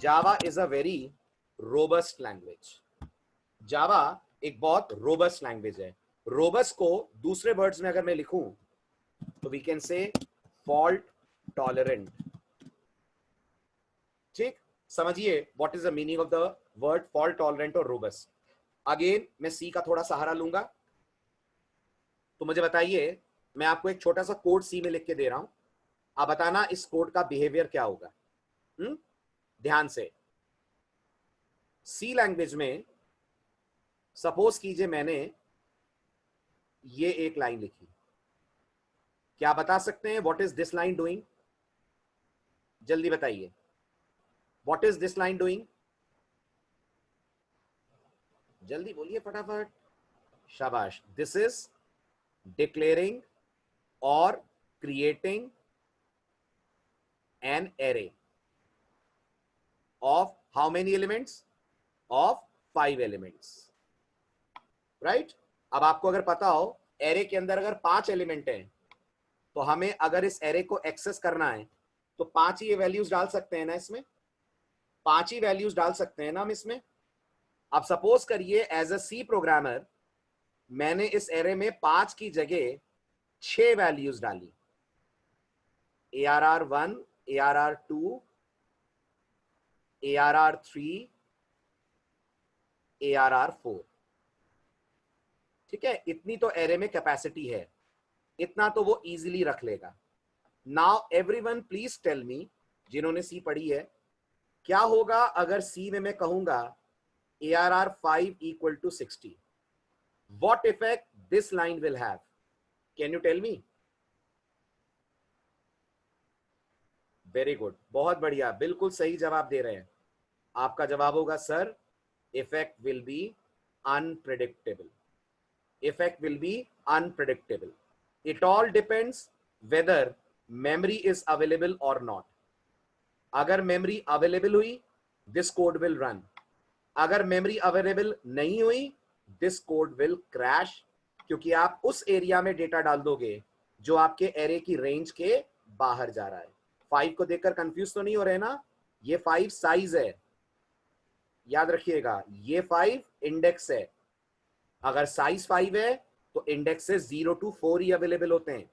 Java is a very robust language. Java एक बहुत robust language है। रोबस्ट को दूसरे वर्ड्स में अगर मैं लिखूं तो we can say fault tolerant. ठीक, समझिए what is the meaning of the word fault tolerant और रोबस्ट। अगेन मैं सी का थोड़ा सहारा लूंगा। तो मुझे बताइए, मैं आपको एक छोटा सा कोड सी में लिख के दे रहा हूं, आप बताना इस कोड का बिहेवियर क्या होगा। ध्यान से, सी लैंग्वेज में सपोज कीजिए मैंने ये एक लाइन लिखी, क्या बता सकते हैं what is this line doing? जल्दी बताइए, what is this line doing? जल्दी बोलिए फटाफट, शाबाश। दिस इज डिक्लेयरिंग और creating an array of how many elements? Of 5 elements, right? अब आपको अगर पता हो एरे के अंदर अगर 5 एलिमेंट हैं तो हमें अगर इस एरे को एक्सेस करना है तो 5 ही वैल्यूज डाल सकते हैं ना, इसमें 5 ही वैल्यूज डाल सकते हैं ना हम इसमें। अब सपोज करिए एज अ सी प्रोग्रामर मैंने इस एरे में 5 की जगह 6 वैल्यूज डाली, ARR1, ARR2, ARR3, ARR4। ठीक है, इतनी तो एरे में कैपेसिटी है, इतना तो वो इजीली रख लेगा। Now everyone please tell me, जिन्होंने सी पढ़ी है, क्या होगा अगर सी में मैं कहूंगा ARR5 equal to 60? What effect this line will have? Can you tell me? Very good, बहुत बढ़िया, बिल्कुल सही जवाब दे रहे हैं। आपका जवाब होगा sir, effect will be unpredictable. Effect will be unpredictable. It all depends whether memory is available or not. अगर memory available हुई, this code will run. अगर memory available नहीं हुई, this code will crash, क्योंकि आप उस एरिया में data डाल दोगे जो आपके एरे की रेंज के बाहर जा रहा है। 5 को देखकर कंफ्यूज तो नहीं हो रहे ना? ये 5 साइज है, याद रखिएगा, ये 5 इंडेक्स है। अगर साइज 5 है तो इंडेक्स से 0 to 4 ही अवेलेबल होते हैं।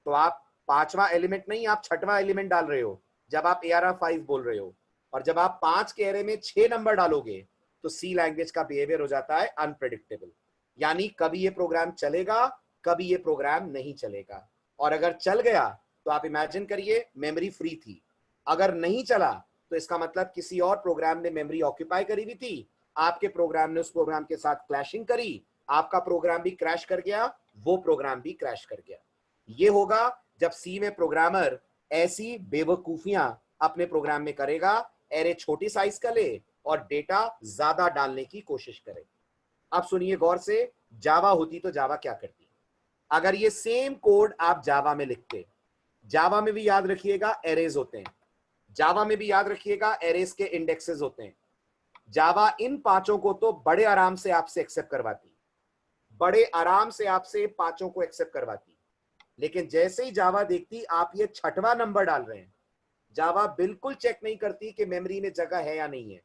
तो आप 5वां एलिमेंट नहीं, आप 6वां एलिमेंट डाल रहे हो जब आप ARR5 बोल रहे हो। और जब आप 5 के एरे में 6 नंबर डालोगे तो सी लैंग्वेज का बिहेवियर हो जाता है अनप्रेडिक्टेबल। यानी कभी ये प्रोग्राम चलेगा, कभी ये प्रोग्राम नहीं चलेगा। और अगर चल गया तो आप इमेजिन करिए मेमोरी फ्री थी, अगर नहीं चला तो इसका मतलब किसी और प्रोग्राम ने मेमोरी ऑक्यूपाई करी हुई थी, आपके प्रोग्राम ने उस प्रोग्राम के साथ क्लैशिंग करी, आपका प्रोग्राम भी क्रैश कर गया, वो प्रोग्राम भी क्रैश कर गया। ये होगा जब सी में प्रोग्रामर ऐसी बेवकूफियां अपने प्रोग्राम में करेगा, एरे छोटी साइज का ले और डेटा ज्यादा डालने की कोशिश करे। अब सुनिए गौर से, जावा होती तो जावा क्या करती? अगर ये सेम कोड आप जावा में लिखते, जावा में भी याद रखिएगा एरेज होते हैं, जावा में भी याद रखिएगा एरेज के इंडेक्सेस होते हैं। जावा इन 5 को तो बड़े आराम से आपसे एक्सेप्ट करवाती, बड़े आराम से आपसे 5 को एक्सेप्ट करवाती। लेकिन जैसे ही जावा देखती आप ये 6वां नंबर डाल रहे हैं, जावा बिल्कुल चेक नहीं करती कि मेमोरी में जगह है या नहीं है।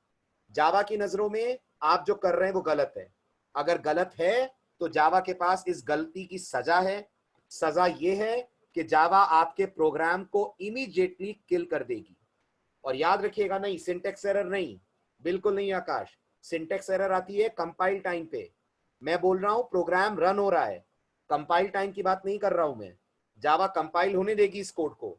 जावा की नजरों में आप जो कर रहे हैं वो गलत है। अगर गलत है तो जावा के पास इस गलती की सजा है। सजा ये है कि जावा आपके प्रोग्राम को इमीडिएटली किल कर देगी। और याद रखिएगा, नहीं सिंटेक्स एरर नहीं, बिल्कुल नहीं आकाश, सिंटेक्स एरर आती है कंपाइल टाइम पे। मैं बोल रहा हूं प्रोग्राम रन हो रहा है, कंपाइल टाइम की बात नहीं कर रहा हूं मैं। जावा कंपाइल होने देगी इस कोड को,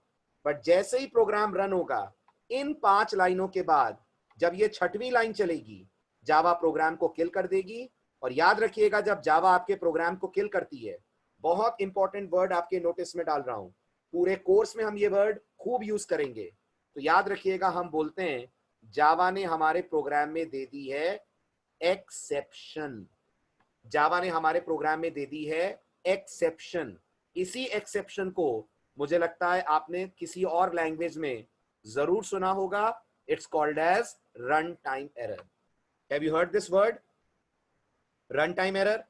बट जैसे ही प्रोग्राम रन होगा, इन 5 लाइनों के बाद जब ये 6वीं लाइन चलेगी, जावा प्रोग्राम को किल कर देगी। और याद रखिएगा, जब जावा आपके प्रोग्राम को किल करती है, बहुत इंपॉर्टेंट वर्ड आपके नोटिस में डाल रहा हूं, पूरे कोर्स में हम ये वर्ड खूब यूज करेंगे, तो याद रखिएगा, हम बोलते हैं जावा ने हमारे प्रोग्राम में दे दी है एक्सेप्शन। जावा ने हमारे प्रोग्राम में दे दी है एक्सेप्शन। इसी एक्सेप्शन को मुझे लगता है आपने किसी और लैंग्वेज में जरूर सुना होगा, it's called as run time error. Have you heard this word, run time error?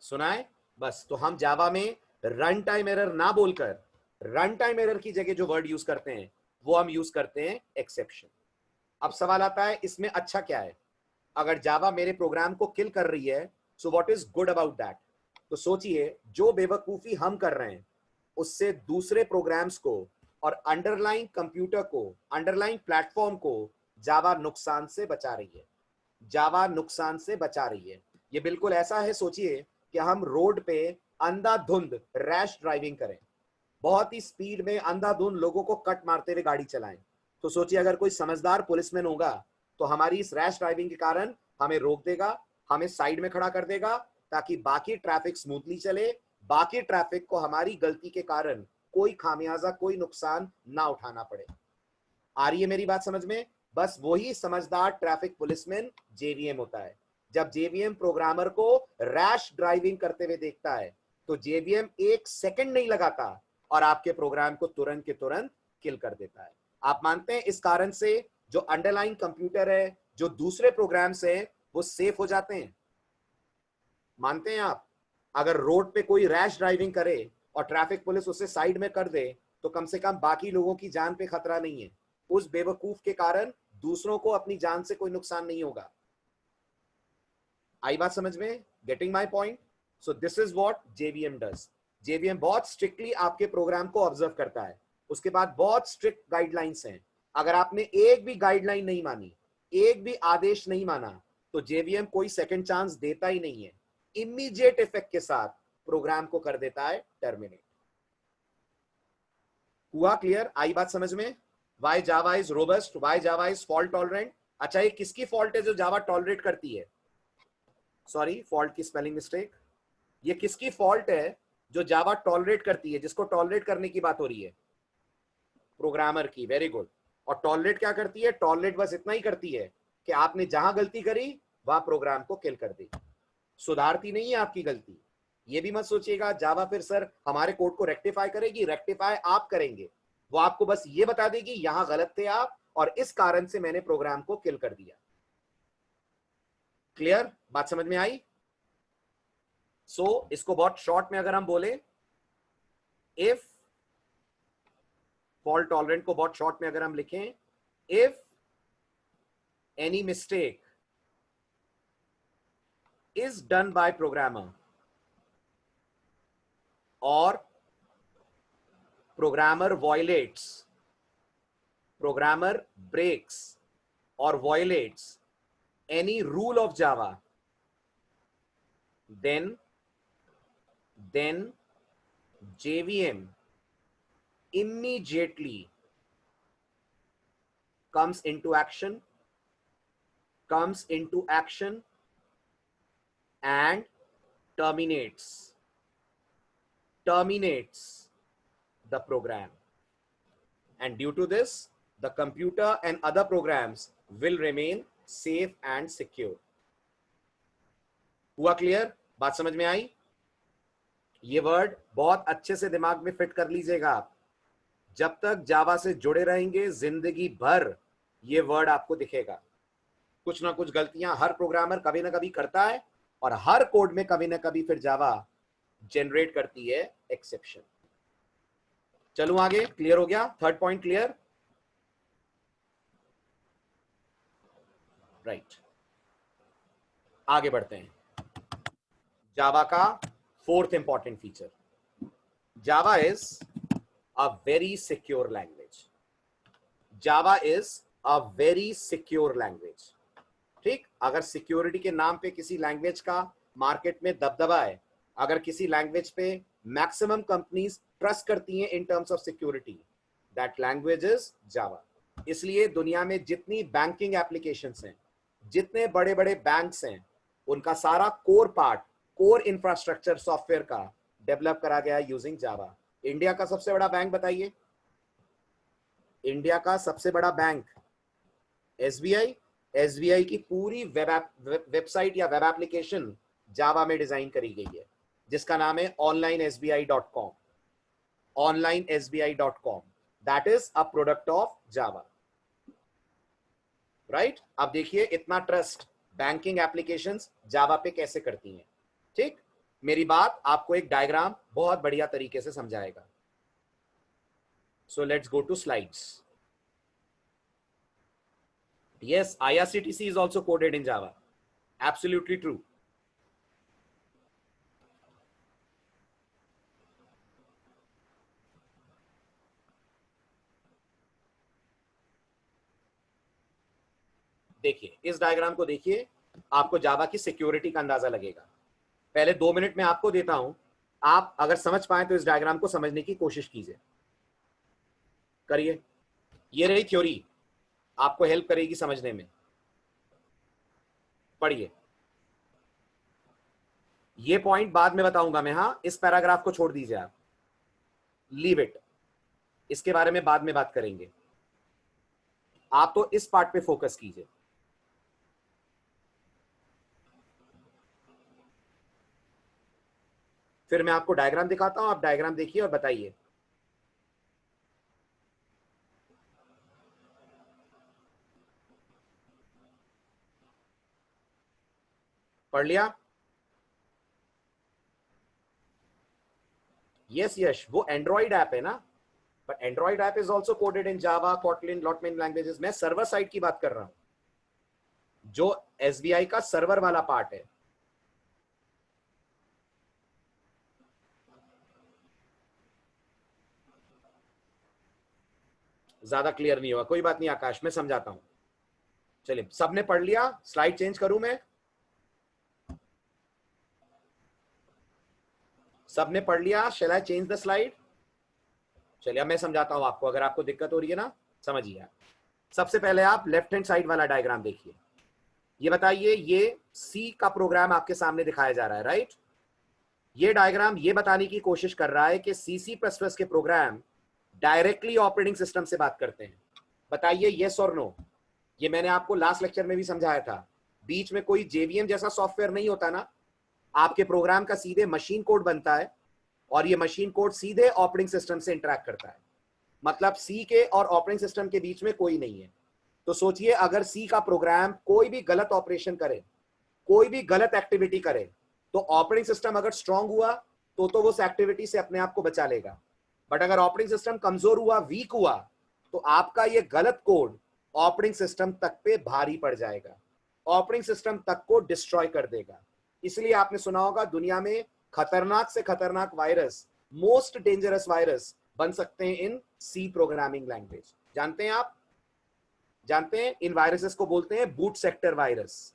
सुना है? बस, तो हम जावा में रन टाइम एरर ना बोलकर रन टाइम एरर की जगह जो वर्ड यूज करते हैं वो हम यूज करते हैं एक्सेप्शन। अब सवाल आता है इसमें अच्छा क्या है? अगर जावा मेरे प्रोग्राम को किल कर रही है, so what is good about that? तो सोचिए, जो बेवकूफी हम कर रहे हैं उससे दूसरे प्रोग्राम्स को और अंडरलाइन कंप्यूटर को, अंडरलाइन प्लेटफॉर्म को जावा नुकसान से बचा रही है। जावा नुकसान से बचा रही है। ये बिल्कुल ऐसा है, सोचिए कि हम रोड पे अंधाधुंध रैश ड्राइविंग करें, बहुत ही स्पीड में अंधाधुंध लोगों को कट मारते हुए गाड़ी चलाएं। तो सोचिए अगर कोई समझदार पुलिसमैन होगा तो हमारी इस रैश ड्राइविंग के कारण हमें रोक देगा, हमें साइड में खड़ा कर देगा ताकि बाकी ट्रैफिक स्मूथली चले, बाकी ट्रैफिक को हमारी गलती के कारण कोई खामियाजा, कोई नुकसान ना उठाना पड़े। आ रही है मेरी बात समझ में? बस वही समझदार ट्रैफिक पुलिसमैन जेवीएम होता है। जब जेवीएम प्रोग्रामर को रैश ड्राइविंग करते हुए देखता है तो जेवीएम एक सेकंड नहीं लगाता और आपके प्रोग्राम को तुरंत के तुरंत किल कर देता है। आप मानते हैं इस कारण से जो अंडरलाइन कंप्यूटर है, जो दूसरे प्रोग्राम्स हैं, वो सेफ हो जाते हैं? मानते हैं आप? अगर रोड पे कोई रैश ड्राइविंग करे और ट्रैफिक पुलिस उसे साइड में कर दे तो कम से कम बाकी लोगों की जान पे खतरा नहीं है। उस बेवकूफ के कारण दूसरों को अपनी जान से कोई नुकसान नहीं होगा। आई बात समझ में? Getting my point? So this is what JVM does. JVM बहुत स्ट्रिक्टली आपके प्रोग्राम को ऑब्जर्व करता है। उसके बाद बहुत स्ट्रिक्ट गाइडलाइंस हैं। अगर आपने एक भी गाइडलाइन नहीं मानी, एक भी आदेश नहीं माना, तो जेवीएम कोई सेकंड चांस देता ही नहीं है। इमीडिएट इफेक्ट के साथ प्रोग्राम को कर देता है टर्मिनेट। हुआ क्लियर? आई बात समझ में? Why Java is robust, why Java is fault tolerant. अच्छा, ये किसकी फॉल्ट है जो जावा टॉलरेट करती है? सॉरी, फॉल्ट की स्पेलिंग मिस्टेक। ये किसकी फॉल्ट है जो जावा टॉलरेट करती है? जिसको टॉलरेट करने की बात हो रही है, प्रोग्रामर की। Very good. और टॉलरेट क्या करती है? टॉलरेट बस इतना ही करती है कि आपने जहां गलती करी वहां प्रोग्राम को किल कर दी, सुधारती नहीं है आपकी गलती। ये भी मत सोचिएगा जावा फिर सर हमारे कोड को रेक्टिफाई करेगी। रेक्टिफाई आप करेंगे, वो आपको बस ये बता देगी यहां गलत थे आप और इस कारण से मैंने प्रोग्राम को किल कर दिया। क्लियर? बात समझ में आई? इसको बहुत शॉर्ट में अगर हम बोले, इफ फॉल्ट टॉलरेंट को बहुत शॉर्ट में अगर हम लिखें, if any mistake is done by programmer or programmer violates, programmer breaks or violates any rule of Java, then JVM immediately comes into action and terminates the program, and due to this the computer and other programs will remain safe and secure. हुआ clear? बात समझ में आई? ये word बहुत अच्छे से दिमाग में फिट कर लीजिएगा आप। जब तक जावा से जुड़े रहेंगे जिंदगी भर ये वर्ड आपको दिखेगा। कुछ ना कुछ गलतियां हर प्रोग्रामर कभी ना कभी करता है और हर कोड में कभी ना कभी फिर जावा जनरेट करती है एक्सेप्शन। चलूं आगे? क्लियर हो गया? Third point clear? राइट, आगे बढ़ते हैं। जावा का fourth important feature, Java is a very secure language. Java is a very secure language. ठीक, अगर सिक्योरिटी के नाम पे किसी लैंग्वेज का मार्केट में दबदबा है, अगर किसी लैंग्वेज पे मैक्सिमम कंपनीज ट्रस्ट करती हैं in terms of security, that language is Java. इसलिए दुनिया में जितनी बैंकिंग एप्लीकेशंस हैं, जितने बड़े बड़े बैंक्स हैं, उनका सारा core part, core infrastructure software का डेवलप करा गया है यूजिंग जावा। इंडिया का सबसे बड़ा बैंक बताइए? इंडिया का सबसे बड़ा बैंक एसबीआई। एसबीआई की पूरी वेबसाइट या वेब एप्लीकेशन जावा में डिजाइन करी गई है, जिसका नाम है onlinesbi.com। onlinesbi.com, that is a product of Java. Right, अब देखिए इतना ट्रस्ट बैंकिंग एप्लीकेशंस जावा पे कैसे करती हैं। ठीक, मेरी बात आपको एक डायग्राम बहुत बढ़िया तरीके से समझाएगा. So let's go to slides. Yes, IRCTC is also coded in Java. Absolutely true. देखिए, इस डायग्राम को देखिए, आपको जावा की सिक्योरिटी का अंदाजा लगेगा. पहले 2 मिनट में आपको देता हूं, आप अगर समझ पाए तो इस डायग्राम को समझने की कोशिश कीजिए, करिए. ये रही थ्योरी, आपको हेल्प करेगी समझने में. पढ़िए. ये पॉइंट बाद में बताऊंगा मैं. हाँ, इस पैराग्राफ को छोड़ दीजिए आप, लीव इट. इसके बारे में बाद में बात करेंगे. आप तो इस पार्ट पे फोकस कीजिए. फिर मैं आपको डायग्राम दिखाता हूं, आप डायग्राम देखिए और बताइए. पढ़ लिया? यस यश, वो एंड्रॉइड ऐप है ना, but Android app is also coded in Java, Kotlin, lot many languages. मैं सर्वर साइड की बात कर रहा हूं, जो एसबीआई का सर्वर वाला पार्ट है. ज्यादा क्लियर नहीं हुआ, कोई बात नहीं आकाश, मैं समझाता हूं. चलिए, सबने पढ़ लिया? स्लाइड चेंज करूं मैं? सबने पढ़ लिया? शैल आई चेंज द स्लाइड? चलिए, अब मैं समझाता हूं आपको, अगर आपको दिक्कत हो रही है ना, समझिए. सबसे पहले आप लेफ्ट हैंड साइड वाला डायग्राम देखिए. ये बताइए, ये सी का प्रोग्राम आपके सामने दिखाया जा रहा है, राइट? ये डायग्राम ये बताने की कोशिश कर रहा है कि सी प्लस प्लस के प्रोग्राम डायरेक्टली ऑपरेटिंग सिस्टम से बात करते हैं. बताइए येस और नो. ये मैंने आपको लास्ट लेक्चर में भी समझाया था. बीच में कोई जेवीएम जैसा सॉफ्टवेयर नहीं होता ना, आपके प्रोग्राम का सीधे मशीन कोड बनता है और ये मशीन कोड सीधे ऑपरेटिंग सिस्टम से इंटरेक्ट करता है. मतलब सी के और ऑपरेटिंग सिस्टम के बीच में कोई नहीं है. तो सोचिए, अगर सी का प्रोग्राम कोई भी गलत ऑपरेशन करे, कोई भी गलत एक्टिविटी करे, तो ऑपरेटिंग सिस्टम अगर स्ट्रांग हुआ तो वो उस एक्टिविटी से अपने आप को बचा लेगा. बट अगर ऑपरेटिंग सिस्टम कमजोर हुआ, वीक हुआ, तो आपका ये गलत कोड ऑपरेटिंग सिस्टम तक पे भारी पड़ जाएगा, ऑपरेटिंग सिस्टम तक को डिस्ट्रॉय कर देगा. इसलिए आपने सुना होगा, दुनिया में खतरनाक से खतरनाक वायरस, मोस्ट डेंजरस वायरस बन सकते हैं इन सी प्रोग्रामिंग लैंग्वेज. जानते हैं आप? जानते हैं? इन वायरसेस को बोलते हैं बूट सेक्टर वायरस.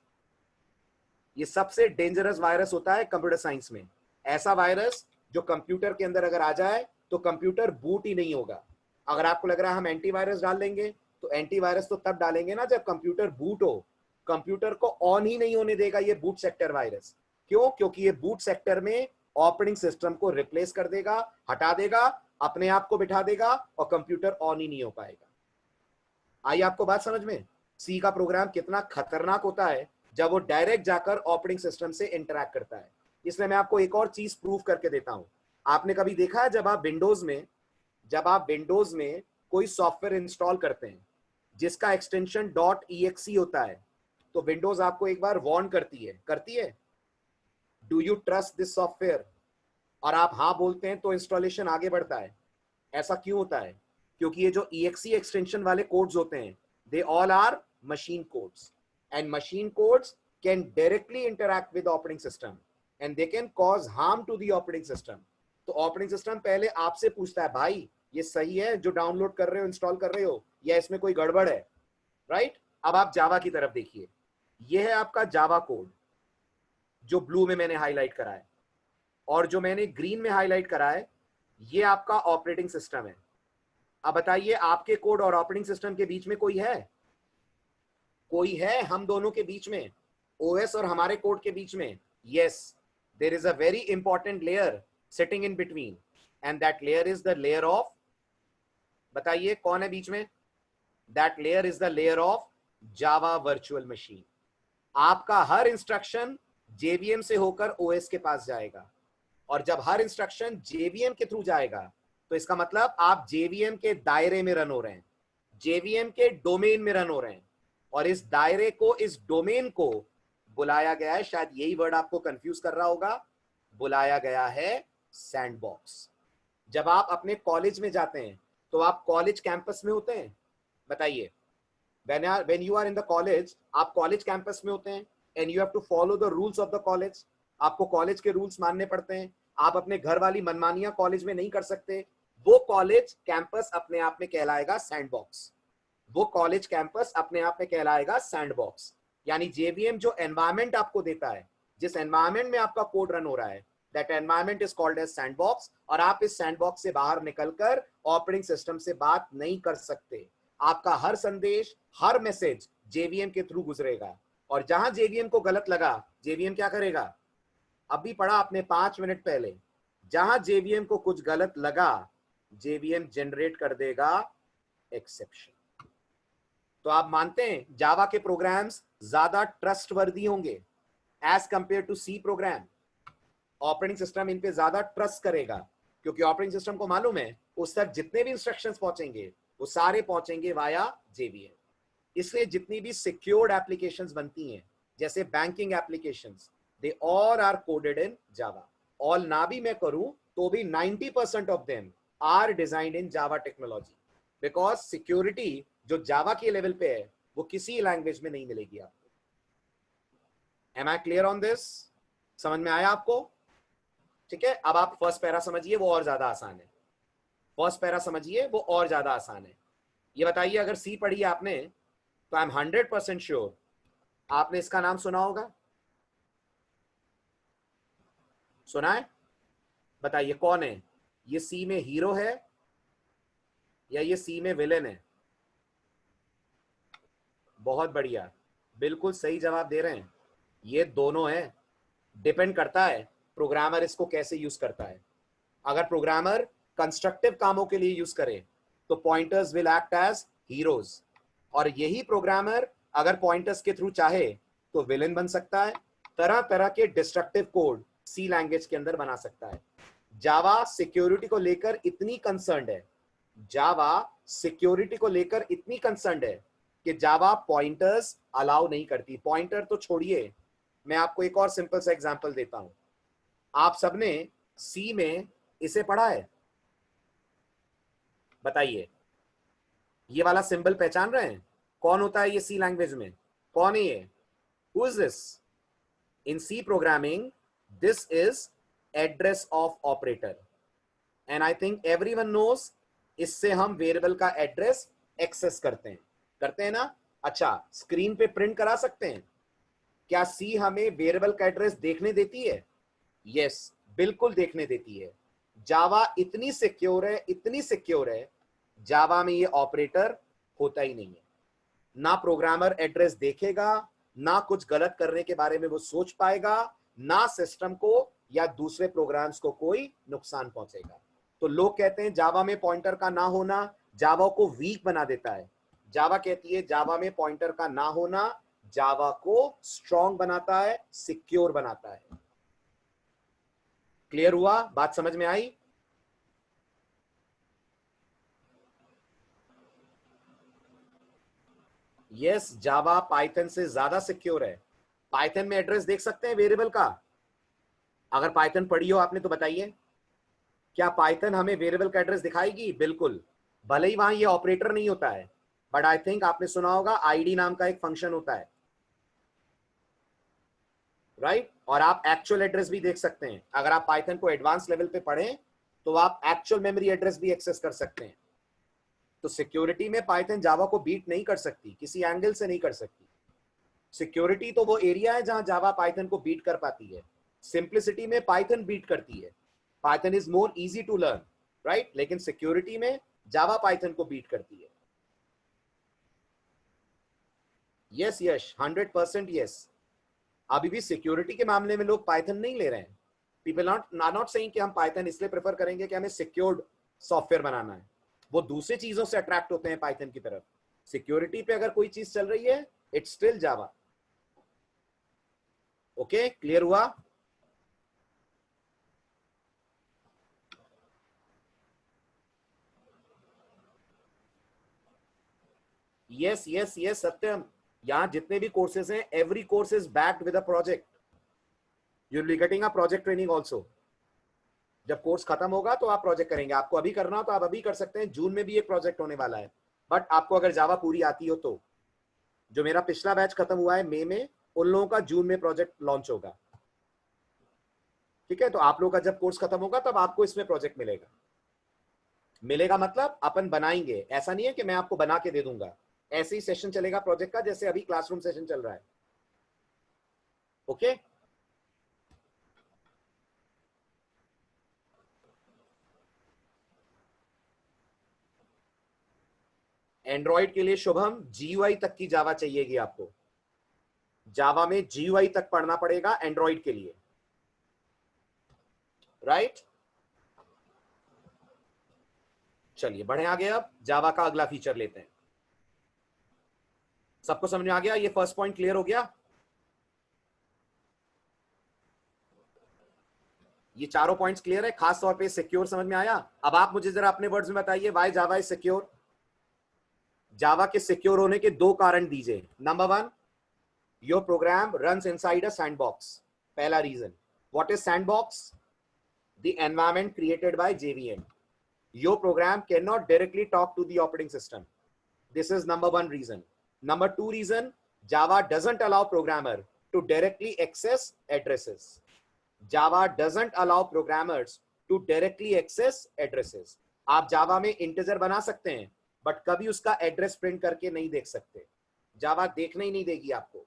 ये सबसे डेंजरस वायरस होता है कंप्यूटर साइंस में. ऐसा वायरस जो कंप्यूटर के अंदर अगर आ जाए तो कंप्यूटर बूट ही नहीं होगा. अगर आपको लग रहा है हम एंटीवायरस डाल लेंगे, तो एंटीवायरस तो तब डालेंगे ना जब कंप्यूटर बूट हो. कंप्यूटर को ऑन ही नहीं होने देगा ये बूट सेक्टर वायरस. क्यों? क्योंकि ये बूट सेक्टर में ऑपरेटिंग सिस्टम को रिप्लेस कर देगा, हटा देगा, अपने आप को बिठा देगा और कंप्यूटर ऑन ही नहीं हो पाएगा. आई आपको बात समझ में? सी का प्रोग्राम कितना खतरनाक होता है जब वो डायरेक्ट जाकर ऑपरेटिंग सिस्टम से इंटरैक्ट करता है. इसलिए मैं आपको एक और चीज प्रूव करके देता हूं. आपने कभी देखा है, जब आप विंडोज में कोई सॉफ्टवेयर इंस्टॉल करते हैं जिसका एक्सटेंशन .exe होता है, तो विंडोज आपको एक बार वार्न करती है do you trust this software, और आप हाँ बोलते हैं तो इंस्टॉलेशन आगे बढ़ता है. ऐसा क्यों होता है? क्योंकि ये जो exe एक्सटेंशन वाले कोड्स होते हैं, they all are machine codes, and machine codes can directly interact with the operating system and they can cause harm to the operating system. तो ऑपरेटिंग सिस्टम पहले आपसे पूछता है, भाई ये सही है जो डाउनलोड कर रहे हो, इंस्टॉल कर रहे हो, या इसमें कोई गड़बड़ है, राइट? अब आप जावा की तरफ देखिए. ये है आपका जावा कोड जो ब्लू में मैंने हाईलाइट करा है, और जो मैंने ग्रीन में हाईलाइट करा है ये आपका ऑपरेटिंग सिस्टम है. अब बताइए, आपके कोड और ऑपरेटिंग सिस्टम के बीच में कोई है? कोई है हम दोनों के बीच में, ओएस और हमारे कोड के बीच में? Yes, there is a very important layer sitting in between, and that layer is the layer of, बताइए कौन है बीच में? That layer is the layer of Java virtual machine. आपका हर इंस्ट्रक्शन जेवीएम से होकर ओएस के पास जाएगा, और जब हर इंस्ट्रक्शन जेवीएम के थ्रू जाएगा तो इसका मतलब आप जेवीएम के दायरे में रन हो रहे हैं, जेवीएम के डोमेन में रन हो रहे हैं, और इस दायरे को, इस डोमेन को बुलाया गया है, शायद यही वर्ड आपको कंफ्यूज कर रहा होगा, बुलाया गया है सैंडबॉक्स। जब आप अपने कॉलेज में जाते हैं तो आप कॉलेज कैंपस में होते हैं, बताइए, when you are in the college, आप कॉलेज कैंपस में होते हैं and you have to follow the rules of the college, आपको कॉलेज के रूल्स मानने पड़ते हैं, आप अपने घर वाली मनमानियां कॉलेज में नहीं कर सकते। वो कॉलेज कैंपस अपने आप में कहलाएगा सैंडबॉक्स, वो कॉलेज कैंपस अपने आप में कहलाएगा सैंडबॉक्स। यानी जेवीएम जो एनवायरमेंट आपको देता है, जिस एनवायरमेंट में आपका कोड रन हो रहा है, that environment is called as sandbox, और आप इस सैंडबॉक्स से बाहर निकलकर ऑपरेटिंग सिस्टम से बात नहीं कर सकते। आपका हर संदेश, हर मैसेज जेवीएम के थ्रू गुजरेगा, और जहां जेवीएम को गलत लगा, जेवीएम क्या करेगा, अभी पढ़ा आपने 5 मिनट पहले, जहां जेवीएम को कुछ गलत लगा, जेवीएम जनरेट कर देगा एक्सेप्शन। तो आप मानते हैं जावा के प्रोग्राम्स ज्यादा ट्रस्टवर्दी होंगे as compare to C program. Operating system इन पे ज्यादा ट्रस्ट करेगा, क्योंकि ऑपरेटिंग सिस्टम को मालूम है उस तक जितने भी इंस्ट्रक्शंस पहुंचेंगे वो सारे पहुंचेंगे वाया जेवीएम। इसलिए जितनी भी सिक्योर्ड एप्लीकेशंस बनती हैं, जैसे banking applications, they all are coded in Java. All ना भी मैं करूं तो भी 90% of them are designed in Java technology, because security जो जावा के लेवल पे है वो किसी लैंग्वेज में नहीं मिलेगी आपको। Am I clear on this? समझ में आया आपको? ठीक है, अब आप फर्स्ट पैरा समझिए, वो और ज्यादा आसान है। फर्स्ट पैरा समझिए, वो और ज्यादा आसान है। ये बताइए, अगर सी पढ़ी आपने तो आई एम 100% श्योर आपने इसका नाम सुना होगा। सुना है? बताइए कौन है ये? सी में हीरो है या ये सी में विलेन है? बहुत बढ़िया, बिल्कुल सही जवाब दे रहे हैं, ये दोनों है। डिपेंड करता है प्रोग्रामर इसको कैसे यूज करता है। अगर प्रोग्रामर कंस्ट्रक्टिव कामों के लिए यूज करे तो pointers will act as heroes, और यही प्रोग्रामर अगर पॉइंटर्स के थ्रू चाहे तो विलेन बन सकता है। तरह तरह के डिस्ट्रक्टिव कोड सी लैंग्वेज के अंदर बना सकता है। जावा सिक्योरिटी को लेकर इतनी कंसर्न्ड है, जावा सिक्योरिटी को लेकर इतनी कंसर्न्ड है कि जावा पॉइंटर्स अलाउ नहीं करती। पॉइंटर तो छोड़िए, मैं आपको एक और सिंपल सा एग्जांपल देता हूं। आप सबने सी में इसे पढ़ा है, बताइए, ये वाला सिंबल पहचान रहे हैं? कौन होता है ये सी लैंग्वेज में? कौन है ये? Who is this? In C programming this is address of operator, and I think everyone knows इससे हम वेरिएबल का एड्रेस एक्सेस करते हैं ना। अच्छा, स्क्रीन पे प्रिंट करा सकते हैं? क्या सी हमें वेरिएबल का एड्रेस देखने देती है? यस, बिल्कुल देखने देती है। जावा इतनी सिक्योर है, इतनी सिक्योर है, जावा में ये ऑपरेटर होता ही नहीं है। ना प्रोग्रामर एड्रेस देखेगा, ना कुछ गलत करने के बारे में वो सोच पाएगा, ना सिस्टम को या दूसरे प्रोग्राम्स को कोई नुकसान पहुंचेगा। तो लोग कहते हैं जावा में पॉइंटर का ना होना जावा को वीक बना देता है। जावा कहती है जावा में पॉइंटर का ना होना जावा को स्ट्रॉन्ग बनाता है, सिक्योर बनाता है। क्लियर हुआ? बात समझ में आई? यस, जावा पाइथन से ज्यादा सिक्योर है। पाइथन में एड्रेस देख सकते हैं वेरिएबल का? अगर पाइथन पढ़ी हो आपने तो बताइए, क्या पाइथन हमें वेरिएबल का एड्रेस दिखाएगी? बिल्कुल, भले ही वहां ये ऑपरेटर नहीं होता है, बट आई थिंक आपने सुना होगा आईडी नाम का एक फंक्शन होता है, राइट? और आप एक्चुअल एड्रेस भी देख सकते हैं। अगर आप पाइथन को एडवांस लेवल पे पढ़ें तो आप एक्चुअल मेमोरी एड्रेस भी एक्सेस कर सकते हैं। तो सिक्योरिटी में पाइथन जावा को बीट नहीं कर सकती, किसी एंगल से नहीं कर सकती। सिक्योरिटी तो वो एरिया है जहां जावा पाइथन को बीट कर पाती है। सिंप्लिसिटी में पाइथन बीट करती है, Python is more easy to learn, right? लेकिन सिक्योरिटी में जावा पाइथन को बीट करती है। Yes yes, 100% yes. अभी भी सिक्योरिटी के मामले में लोग पाइथन नहीं ले रहे हैं। पीपल नॉट सेइंग कि हम पाइथन इसलिए प्रेफर करेंगे कि हमें सिक्योर्ड सॉफ्टवेयर बनाना है। वो दूसरी चीजों से अट्रैक्ट होते हैं पाइथन की तरफ। सिक्योरिटी पे अगर कोई चीज चल रही है, it's still Java. Okay, clear हुआ? यस यस यस सत्यम, यहां जितने भी कोर्सेज हैं, every course is backed with a project. You will be getting a project training also. जब कोर्स खत्म होगा तो आप प्रोजेक्ट करेंगे, आपको अभी करना हो तो आप अभी कर सकते हैं, जून में भी एक प्रोजेक्ट होने वाला है। बट आपको अगर जावा पूरी आती हो तो, जो मेरा पिछला बैच खत्म हुआ है मई में, उन लोगों का जून में प्रोजेक्ट लॉन्च होगा। ठीक है, तो आप लोगों का जब कोर्स खत्म होगा तब आपको इसमें प्रोजेक्ट मिलेगा। मिलेगा मतलब अपन बनाएंगे, ऐसा नहीं है कि मैं आपको बना के दे दूंगा, ऐसे ही सेशन चलेगा प्रोजेक्ट का जैसे अभी क्लासरूम सेशन चल रहा है। ओके एंड्रॉइड के लिए शुभम जीयूआई तक की जावा चाहिएगी आपको, जावा में जीयूआई तक पढ़ना पड़ेगा एंड्रॉइड के लिए, राइट। चलिए बढ़े आगे, अब जावा का अगला फीचर लेते हैं। सबको समझ में आ गया, ये फर्स्ट पॉइंट क्लियर हो गया। ये चारों पॉइंट्स क्लियर है, खास तौर पे सिक्योर समझ में आया। अब आप मुझे जरा अपने वर्ड्स में बताइए, why Java is secure. Java के सिक्योर होने के दो कारण दीजिए। Number one, your program runs inside a sandbox. पहला reason, what is sandbox? The environment created by JVM. Your program cannot directly talk to the operating system. This is number one reason. Number two reason, Java doesn't allow programmer to directly access addresses. Java doesn't allow programmers to directly access addresses. आप Java में integer बना सकते हैं, but कभी उसका address print करके नहीं देख सकते। Java देखने ही नहीं देगी आपको।